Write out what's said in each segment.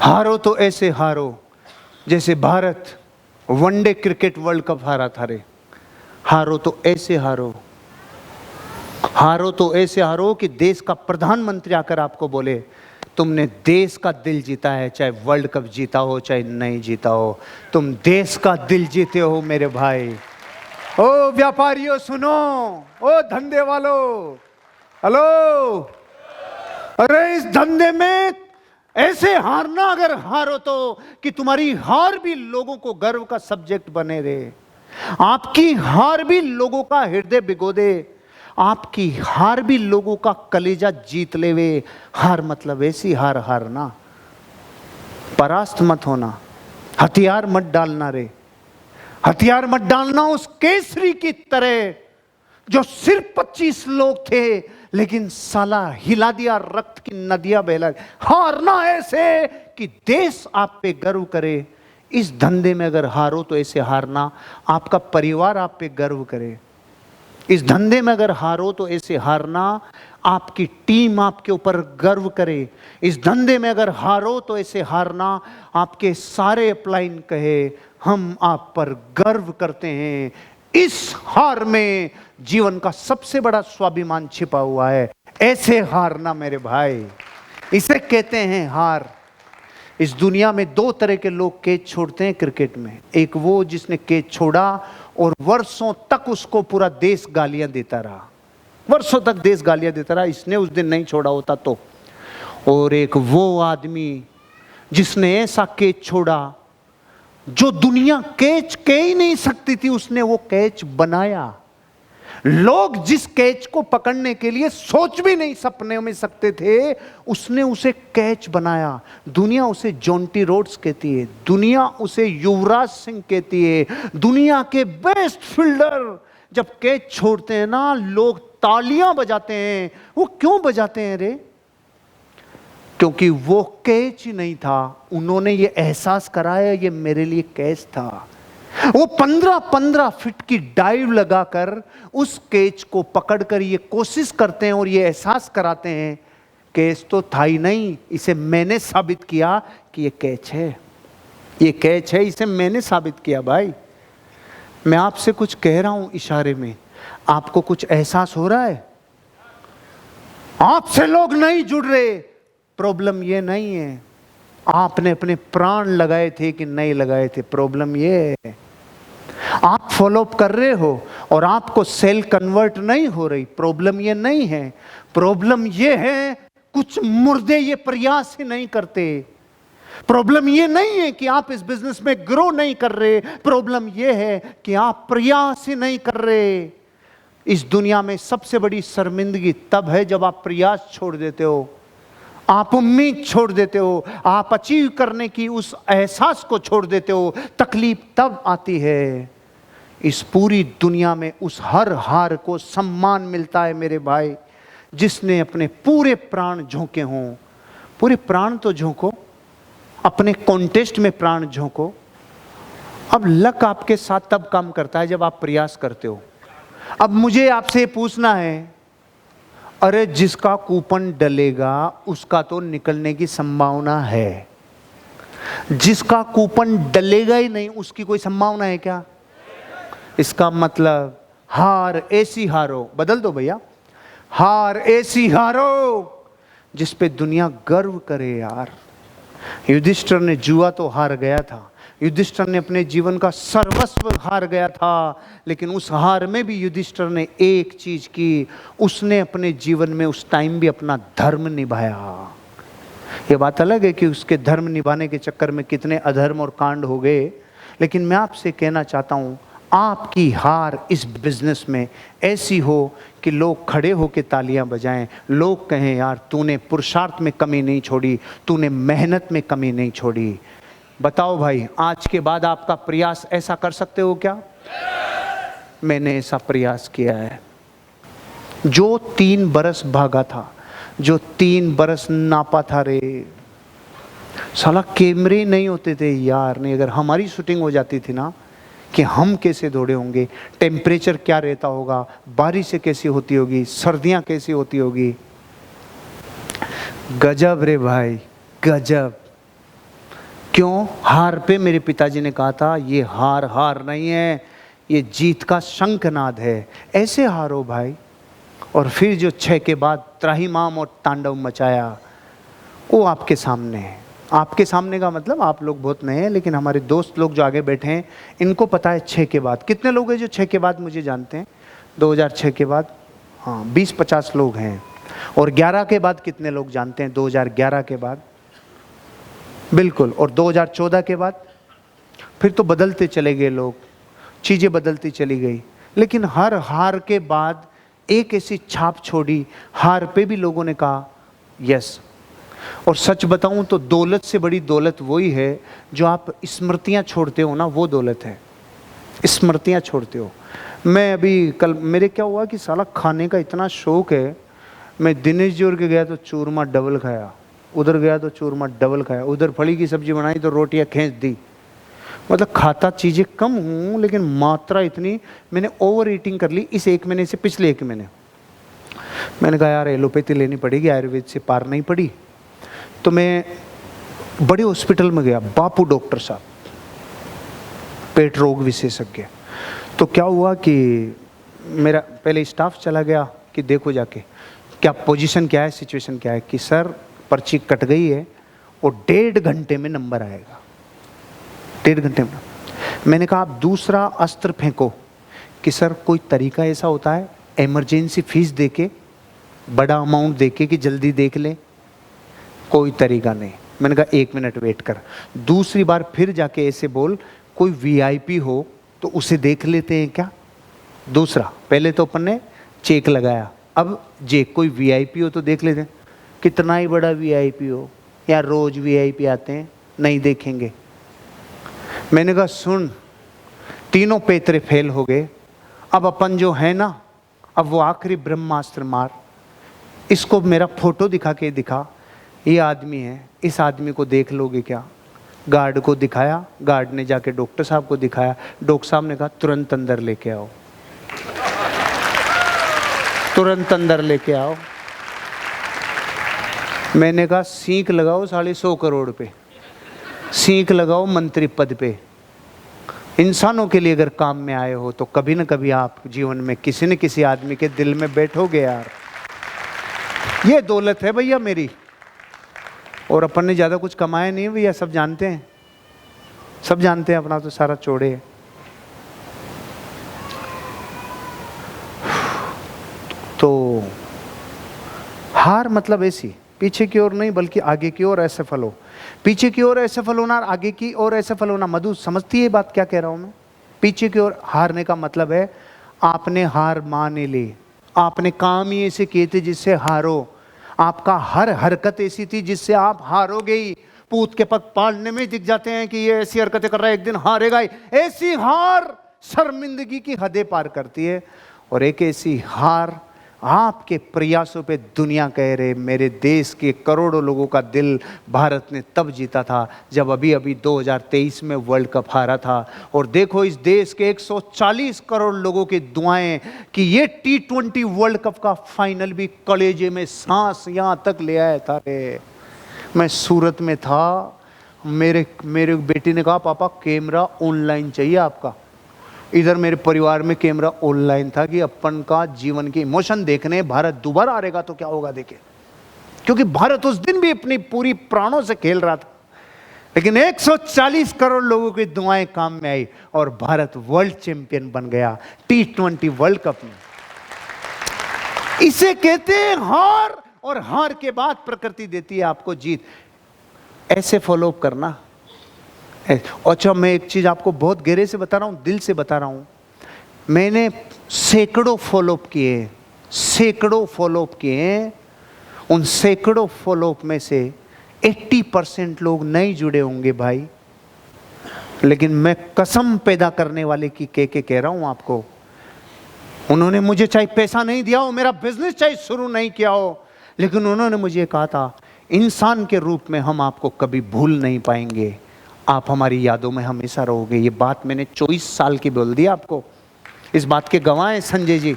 हारो तो ऐसे हारो जैसे Bharat one day cricket world cup हारा था रे। हारो तो ऐसे हारो, हारो तो ऐसे हारो कि देश का प्रधानमंत्री आकर आपको बोले तुमने देश का दिल जीता है, चाहे वर्ल्ड कप जीता हो चाहे नहीं जीता हो, तुम देश का दिल जीते हो मेरे भाई। ओ व्यापारियों सुनो, ओ धंधे वालों, हेलो, अरे इस धंधे में ऐसे हारना, अगर हारो तो कि तुम्हारी हार भी लोगों को गर्व का सब्जेक्ट बने रहे, आपकी हार भी लोगों का हृदय भिगो दे, आपकी हार भी लोगों का कलेजा जीत ले वे। हार मतलब ऐसी हार हारना, परास्त मत होना, हथियार मत डालना रे, हथियार मत डालना उस केसरी की तरह जो सिर्फ 25 लोग थे लेकिन साला हिला दिया, रक्त की नदियां बहला। हारना ऐसे कि देश आप पे गर्व करे। इस धंधे में अगर हारो तो ऐसे हारना आपका परिवार आप पे गर्व करे। इस धंधे में अगर हारो तो ऐसे हारना आपकी टीम आपके ऊपर गर्व करे। इस धंधे में अगर हारो तो ऐसे हारना आपके सारे अपलाइन कहे हम आप पर गर्व करते हैं। इस हार में जीवन का सबसे बड़ा स्वाभिमान छिपा हुआ है। ऐसे हारना मेरे भाई, इसे कहते हैं हार। इस दुनिया में दो तरह के लोग कैच छोड़ते हैं क्रिकेट में। एक वो जिसने कैच छोड़ा और वर्षों तक उसको पूरा देश गालियां देता रहा, वर्षों तक देश गालियां देता रहा, इसने उस दिन नहीं छोड़ा होता तो। और एक वो आदमी जिसने ऐसा कैच छोड़ा जो दुनिया कैच के ही नहीं सकती थी, उसने वो कैच बनाया। लोग जिस कैच को पकड़ने के लिए सोच भी नहीं सपने में सकते थे, उसने उसे कैच बनाया। दुनिया उसे जॉन्टी रोड्स कहती है, दुनिया उसे युवराज सिंह कहती है। दुनिया के बेस्ट फील्डर जब कैच छोड़ते हैं ना, लोग तालियां बजाते हैं। वो क्यों बजाते हैं रे? क्योंकि वो कैच ही नहीं था, उन्होंने ये एहसास कराया ये मेरे लिए कैच था। वो 15-15 फीट की डाइव लगाकर उस कैच को पकड़कर ये कोशिश करते हैं और ये एहसास कराते हैं कैच तो था ही नहीं, इसे मैंने साबित किया कि ये कैच है, ये कैच है, इसे मैंने साबित किया। भाई मैं आपसे कुछ कह रहा हूं इशारे में, आपको कुछ एहसास हो रहा है? आपसे लोग नहीं जुड़ रहे, प्रॉब्लम ये नहीं है आपने अपने प्राण लगाए थे कि नहीं लगाए थे, प्रॉब्लम ये है आप फॉलोअप कर रहे हो और आपको सेल कन्वर्ट नहीं हो रही, प्रॉब्लम ये नहीं है। प्रॉब्लम ये है कुछ मुर्दे ये प्रयास ही नहीं करते। प्रॉब्लम ये नहीं है कि आप इस बिजनेस में ग्रो नहीं कर रहे, प्रॉब्लम ये है कि आप प्रयास ही नहीं कर रहे। इस दुनिया में सबसे बड़ी शर्मिंदगी तब है जब आप प्रयास छोड़ देते हो, आप उम्मीद छोड़ देते हो, आप अचीव करने की उस एहसास को छोड़ देते हो। तकलीफ तब आती है। इस पूरी दुनिया में उस हर हार को सम्मान मिलता है मेरे भाई, जिसने अपने पूरे प्राण झोंके हों। पूरे प्राण तो झोंको, अपने कॉन्टेस्ट में प्राण झोंको। अब लक आपके साथ तब काम करता है जब आप प्रयास करते हो। अब मुझे आपसे पूछना है, अरे जिसका कूपन डलेगा उसका तो निकलने की संभावना है, जिसका कूपन डलेगा ही नहीं उसकी कोई संभावना है क्या? इसका मतलब हार ऐसी हारो, बदल दो भैया, हार ऐसी हारो जिस पे दुनिया गर्व करे यार। युधिष्ठिर ने जुआ तो हार गया था, युधिष्ठिर ने अपने जीवन का सर्वस्व हार गया था, लेकिन उस हार में भी युधिष्ठिर ने एक चीज की, उसने अपने जीवन में उस टाइम भी अपना धर्म निभाया। ये बात अलग है कि उसके धर्म निभाने के चक्कर में कितने अधर्म और कांड हो गए, लेकिन मैं आपसे कहना चाहता हूं आपकी हार इस बिजनेस में ऐसी हो कि लोग खड़े होकर तालियां बजाएं, लोग कहें यार तूने पुरुषार्थ में कमी नहीं छोड़ी, तूने मेहनत में कमी नहीं छोड़ी। बताओ भाई, आज के बाद आपका प्रयास ऐसा कर सकते हो क्या? मैंने ऐसा प्रयास किया है। जो 3 बरस भागा था, जो 3 बरस नापा था रे, साला कैमरे नहीं होते थे यार। नहीं, अगर हमारी शूटिंग हो जाती थी ना कि हम कैसे दौड़े होंगे, टेम्परेचर क्या रहता होगा, बारिश कैसी होती होगी, सर्दियां कैसी होती होगी। गजब रे भाई, गजब। क्यों? हार पे मेरे पिताजी ने कहा था ये हार हार नहीं है, ये जीत का शंखनाद है, ऐसे हारो भाई। और फिर जो 6 के बाद त्राहिमाम और तांडव मचाया वो आपके सामने है। आपके सामने का मतलब आप लोग बहुत नए हैं, लेकिन हमारे दोस्त लोग जो आगे बैठे हैं इनको पता है 6 के बाद। कितने लोग हैं जो 6 के बाद मुझे जानते हैं? 2006 के बाद हाँ 20-50 लोग हैं। और 11 के बाद कितने लोग जानते हैं? 2011 के बाद बिल्कुल। और 2014 के बाद फिर तो बदलते चले गए लोग, चीज़ें बदलती चली गई। लेकिन हर हार के बाद एक ऐसी छाप छोड़ी, हार पे भी लोगों ने कहा यस। और सच बताऊं तो दौलत से बड़ी दौलत वही है जो आप स्मृतियां छोड़ते हो ना, वो दौलत है। स्मृतियां छोड़ते हो। मैं अभी कल मेरे क्या हुआ कि साला खाने का इतना शौक है, मैं दिनेश जी के गया तो चूरमा डबल खाया, उधर गया तो चूरमा डबल खाया, उधर फली की सब्जी बनाई तो रोटियां खींच दी। मतलब खाता चीज़ें कम हूँ लेकिन मात्रा इतनी, मैंने ओवर ईटिंग कर ली इस 1 महीने से। पिछले 1 महीने मैंने कहा यार एलोपैथी लेनी पड़ेगी, आयुर्वेद से पार नहीं पड़ी। तो मैं बड़े हॉस्पिटल में गया, बापू डॉक्टर साहब, पेट रोग विशेषज्ञ। तो क्या हुआ कि मेरा पहले स्टाफ चला गया कि देखो जाके क्या पोजीशन क्या है, सिचुएशन क्या है। कि सर पर्ची कट गई है और 1.5 घंटे में नंबर आएगा, 1.5 घंटे में। मैंने कहा आप दूसरा अस्त्र फेंको कि सर कोई तरीका ऐसा होता है इमरजेंसी फीस देके, बड़ा अमाउंट देके कि जल्दी देख ले? कोई तरीका नहीं। मैंने कहा 1 मिनट वेट कर। दूसरी बार फिर जाके ऐसे बोल कोई वीआईपी हो तो उसे देख लेते हैं क्या? दूसरा, पहले तो अपन ने चेक लगाया, अब जे कोई वीआईपी हो तो देख लेते हैं। कितना ही बड़ा वीआईपी हो या रोज वीआईपी आते हैं, नहीं देखेंगे। मैंने कहा सुन, तीनों पेतरे फेल हो गए, अब अपन जो है ना, अब वो आखिरी ब्रह्मास्त्र मार। इसको मेरा फोटो दिखा के दिखा, ये आदमी है, इस आदमी को देख लोगे क्या? गार्ड को दिखाया, गार्ड ने जाके डॉक्टर साहब को दिखाया, डॉक्टर साहब ने कहा तुरंत अंदर लेके आओ, तुरंत अंदर लेके आओ। मैंने कहा सीख लगाओ 150 करोड़ पे, सीख लगाओ मंत्री पद पे। इंसानों के लिए अगर काम में आए हो तो कभी न कभी आप जीवन में किसी न किसी आदमी के दिल में बैठोगे यार। ये दौलत है भैया मेरी। और अपन ने ज़्यादा कुछ कमाया नहीं है भैया, सब जानते हैं, सब जानते हैं, अपना तो सारा चौड़े है। तो हार मतलब ऐसी पीछे की ओर नहीं बल्कि आगे की ओर असफल हो। पीछे की ओर असफल होना, आगे की ओर असफल होना। मधु समझती है बात क्या कह रहा हूं मैं? पीछे की ओर हारने का मतलब है आपने हार मान ली, आपने काम ही ऐसे किए थे जिससे हारो, आपका हर हरकत ऐसी थी जिससे आप हारोगे ही। पूत के पग पालने में दिख जाते हैं कि ये ऐसी हरकतें कर रहा है, एक दिन हारेगा ही। ऐसी हार शर्मिंदगी की हदें पार करती है। और एक ऐसी हार आपके प्रयासों पे दुनिया कह रहे, मेरे देश के करोड़ों लोगों का दिल भारत ने तब जीता था जब अभी अभी 2023 में वर्ल्ड कप हारा था। और देखो इस देश के 140 करोड़ लोगों की दुआएं कि ये T20 वर्ल्ड कप का फाइनल भी कलेजे में सांस यहाँ तक ले आया था। रे मैं सूरत में था, मेरे बेटी ने कहा पापा कैमरा ऑनलाइन चाहिए आपका। इधर मेरे परिवार में कैमरा ऑनलाइन था कि अपन का जीवन के इमोशन देखने, भारत दोबारा हारेगा तो क्या होगा देखे। क्योंकि भारत उस दिन भी अपनी पूरी प्राणों से खेल रहा था, लेकिन 140 करोड़ लोगों की दुआएं काम में आई और भारत वर्ल्ड चैंपियन बन गया T20 वर्ल्ड कप में। इसे कहते हैं हार, और हार के बाद प्रकृति देती है आपको जीत। ऐसे फॉलो अप करना। अच्छा मैं एक चीज आपको बहुत गहरे से बता रहा हूं, दिल से बता रहा हूं। मैंने सैकड़ों फॉलोअप किए, सैकड़ों फॉलोअप किए। उन सैकड़ों फॉलोअप में से 80% लोग नहीं जुड़े होंगे भाई, लेकिन मैं कसम पैदा करने वाले की कह रहा हूं आपको। उन्होंने मुझे चाहे पैसा नहीं दिया हो, मेरा बिजनेस चाहे शुरू नहीं किया हो, लेकिन उन्होंने मुझे कहा था इंसान के रूप में हम आपको कभी भूल नहीं पाएंगे, आप हमारी यादों में हमेशा रहोगे। ये बात मैंने 24 साल की बोल दी आपको। इस बात के गवाह हैं संजय जी।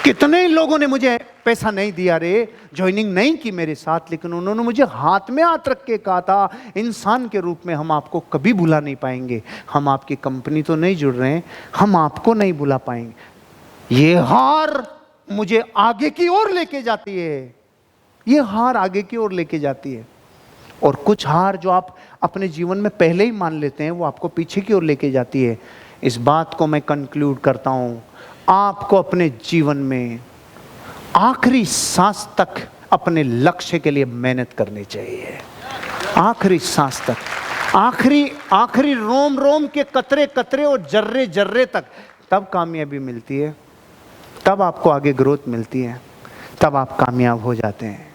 कितने ही लोगों ने मुझे पैसा नहीं दिया रे, ज्वाइनिंग नहीं की मेरे साथ, लेकिन उन्होंने मुझे हाथ में हाथ रख के कहा था, इंसान के रूप में हम आपको कभी भुला नहीं पाएंगे, हम आपकी कंपनी तो नहीं जुड़ रहे हैं, हम आपको नहीं भुला पाएंगे। ये हार मुझे आगे की ओर लेके जाती है, ये हार आगे की ओर लेके जाती है। और कुछ हार जो आप अपने जीवन में पहले ही मान लेते हैं, वो आपको पीछे की ओर लेके जाती है। इस बात को मैं कंक्लूड करता हूं, आपको अपने जीवन में आखिरी सांस तक अपने लक्ष्य के लिए मेहनत करनी चाहिए, आखिरी सांस तक, आखिरी रोम रोम के कतरे कतरे और जर्रे जर्रे तक। तब कामयाबी मिलती है, तब आपको आगे ग्रोथ मिलती है, तब आप कामयाब हो जाते हैं।